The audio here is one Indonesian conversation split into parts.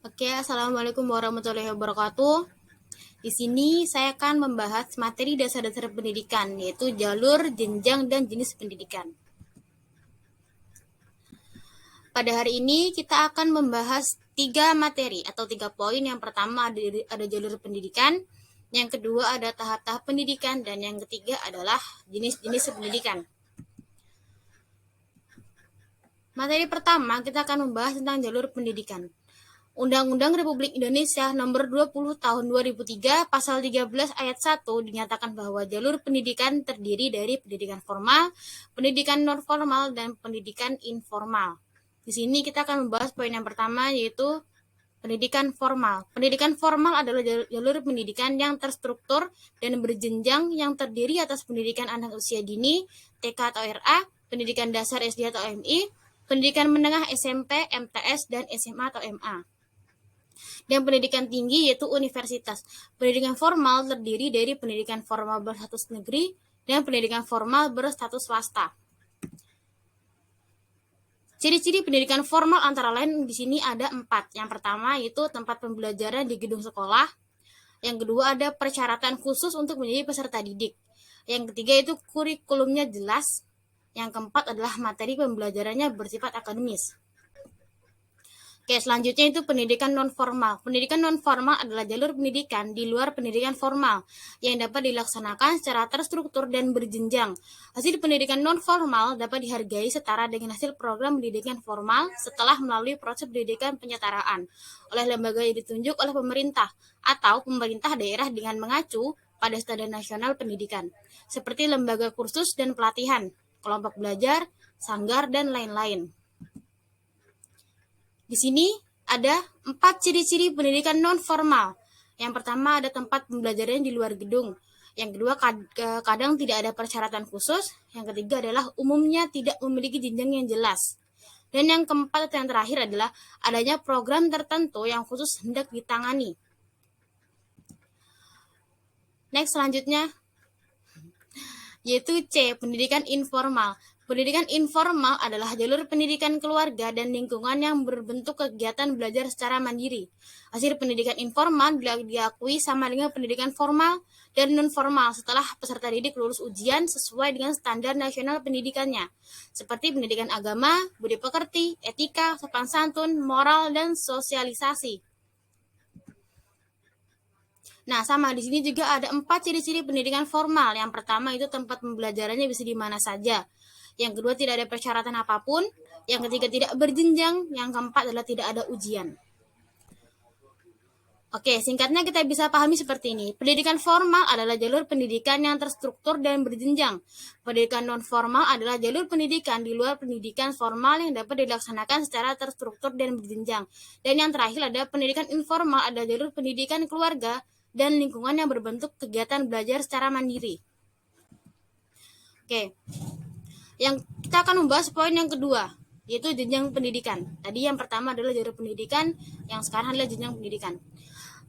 Oke, Assalamualaikum warahmatullahi wabarakatuh. Di sini saya akan membahas materi dasar-dasar pendidikan, yaitu jalur, jenjang, dan jenis pendidikan. Pada hari ini kita akan membahas 3 materi atau 3 poin. Yang pertama ada jalur pendidikan, yang kedua ada tahap-tahap pendidikan, dan yang ketiga adalah jenis-jenis pendidikan. Materi pertama kita akan membahas tentang jalur pendidikan. Undang-Undang Republik Indonesia Nomor 20 Tahun 2003 Pasal 13 Ayat 1 dinyatakan bahwa jalur pendidikan terdiri dari pendidikan formal, pendidikan non-formal, dan pendidikan informal. Di sini kita akan membahas poin yang pertama, yaitu pendidikan formal. Pendidikan formal adalah jalur pendidikan yang terstruktur dan berjenjang yang terdiri atas pendidikan anak usia dini, TK atau RA, pendidikan dasar SD atau MI, pendidikan menengah SMP, MTS, dan SMA atau MA. Dan pendidikan tinggi yaitu universitas. Pendidikan formal terdiri dari pendidikan formal berstatus negeri dan pendidikan formal berstatus swasta. Ciri-ciri pendidikan formal antara lain di sini ada 4. Yang pertama yaitu tempat pembelajaran di gedung sekolah. Yang kedua ada persyaratan khusus untuk menjadi peserta didik. Yang ketiga itu kurikulumnya jelas. Yang keempat adalah materi pembelajarannya bersifat akademis. Oke, selanjutnya itu pendidikan non-formal. Pendidikan non-formal adalah jalur pendidikan di luar pendidikan formal yang dapat dilaksanakan secara terstruktur dan berjenjang. Hasil pendidikan non-formal dapat dihargai setara dengan hasil program pendidikan formal setelah melalui proses pendidikan penyetaraan oleh lembaga yang ditunjuk oleh pemerintah atau pemerintah daerah dengan mengacu pada standar nasional pendidikan, seperti lembaga kursus dan pelatihan, kelompok belajar, sanggar, dan lain-lain. Di sini ada 4 ciri-ciri pendidikan non-formal. Yang pertama ada tempat pembelajaran di luar gedung. Yang kedua kadang tidak ada persyaratan khusus. Yang ketiga adalah umumnya tidak memiliki jenjang yang jelas. Dan yang keempat atau yang terakhir adalah adanya program tertentu yang khusus hendak ditangani. Next, selanjutnya yaitu C, pendidikan informal. Pendidikan informal adalah jalur pendidikan keluarga dan lingkungan yang berbentuk kegiatan belajar secara mandiri. Hasil pendidikan informal diakui sama dengan pendidikan formal dan non-formal setelah peserta didik lulus ujian sesuai dengan standar nasional pendidikannya, seperti pendidikan agama, budi pekerti, etika, sopan santun, moral, dan sosialisasi. Nah, sama di sini juga ada 4 ciri-ciri pendidikan formal. Yang pertama itu tempat pembelajarannya bisa di mana saja. Yang kedua tidak ada persyaratan apapun. Yang ketiga tidak berjenjang. Yang keempat adalah tidak ada ujian. Oke, singkatnya kita bisa pahami seperti ini. Pendidikan formal adalah jalur pendidikan yang terstruktur dan berjenjang. Pendidikan non-formal adalah jalur pendidikan di luar pendidikan formal yang dapat dilaksanakan secara terstruktur dan berjenjang. Dan yang terakhir ada pendidikan informal, adalah jalur pendidikan keluarga dan lingkungan yang berbentuk kegiatan belajar secara mandiri. Oke, yang kita akan membahas poin yang kedua, yaitu jenjang pendidikan. Tadi yang pertama adalah jalur pendidikan, yang sekarang adalah jenjang pendidikan.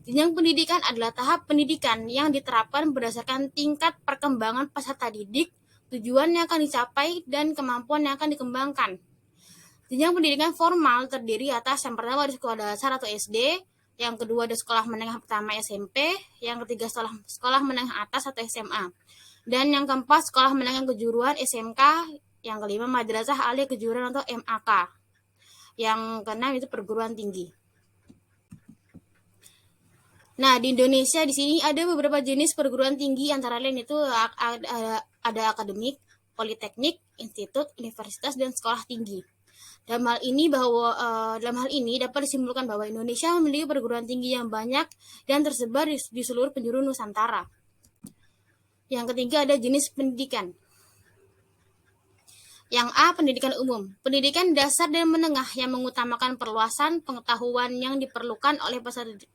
Jenjang pendidikan adalah tahap pendidikan yang diterapkan berdasarkan tingkat perkembangan peserta didik, tujuan yang akan dicapai, dan kemampuan yang akan dikembangkan. Jenjang pendidikan formal terdiri atas yang pertama ada sekolah dasar atau SD, yang kedua ada sekolah menengah pertama SMP, yang ketiga sekolah menengah atas atau SMA, dan yang keempat sekolah menengah kejuruan SMK, yang kelima madrasah aliyah kejuruan atau MAK, yang keenam itu perguruan tinggi. Nah, di Indonesia di sini ada beberapa jenis perguruan tinggi, antara lain itu ada akademik, politeknik, institut, universitas, dan sekolah tinggi. Dalam hal ini dapat disimpulkan bahwa Indonesia memiliki perguruan tinggi yang banyak dan tersebar di seluruh penjuru Nusantara. Yang ketiga ada jenis pendidikan. Yang A, pendidikan umum. Pendidikan dasar dan menengah yang mengutamakan perluasan pengetahuan yang diperlukan oleh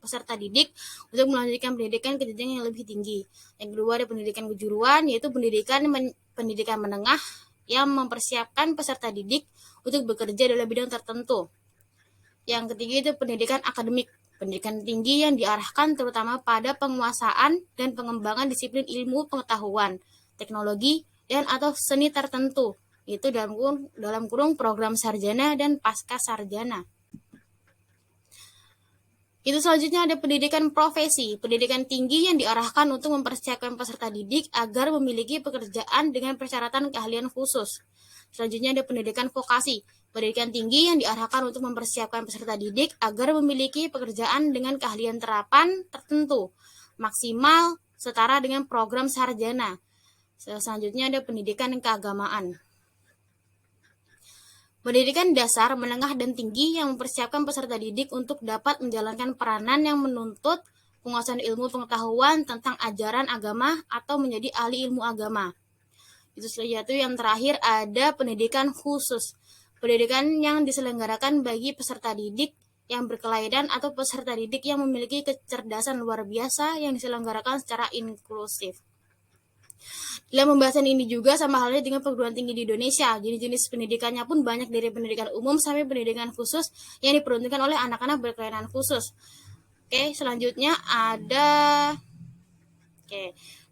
peserta didik untuk melanjutkan pendidikan ke jenjang yang lebih tinggi. Yang kedua ada pendidikan kejuruan, yaitu pendidikan menengah yang mempersiapkan peserta didik untuk bekerja dalam bidang tertentu. Yang ketiga itu pendidikan akademik, pendidikan tinggi yang diarahkan terutama pada penguasaan dan pengembangan disiplin ilmu pengetahuan, teknologi, dan atau seni tertentu, itu dalam kurung program sarjana dan pasca sarjana. Itu selanjutnya ada pendidikan profesi, pendidikan tinggi yang diarahkan untuk mempersiapkan peserta didik agar memiliki pekerjaan dengan persyaratan keahlian khusus. Selanjutnya ada pendidikan vokasi, pendidikan tinggi yang diarahkan untuk mempersiapkan peserta didik agar memiliki pekerjaan dengan keahlian terapan tertentu, maksimal setara dengan program sarjana. Selanjutnya ada pendidikan keagamaan. Pendidikan dasar, menengah, dan tinggi yang mempersiapkan peserta didik untuk dapat menjalankan peranan yang menuntut penguasaan ilmu pengetahuan tentang ajaran agama atau menjadi ahli ilmu agama. Itu saja. Yang terakhir ada pendidikan khusus, pendidikan yang diselenggarakan bagi peserta didik yang berkelainan atau peserta didik yang memiliki kecerdasan luar biasa yang diselenggarakan secara inklusif. Dalam pembahasan ini juga sama halnya dengan perguruan tinggi di Indonesia. Jenis-jenis pendidikannya pun banyak dari pendidikan umum sampai pendidikan khusus yang diperuntukkan oleh anak-anak berkelainan khusus. Selanjutnya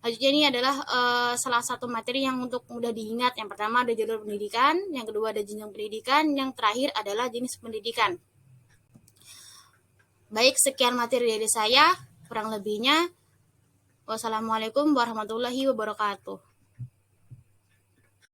ini adalah salah satu materi yang untuk mudah diingat. Yang pertama ada jalur pendidikan, yang kedua ada jenjang pendidikan, yang terakhir adalah jenis pendidikan. Baik, sekian materi dari saya. Kurang lebihnya, wassalamualaikum warahmatullahi wabarakatuh.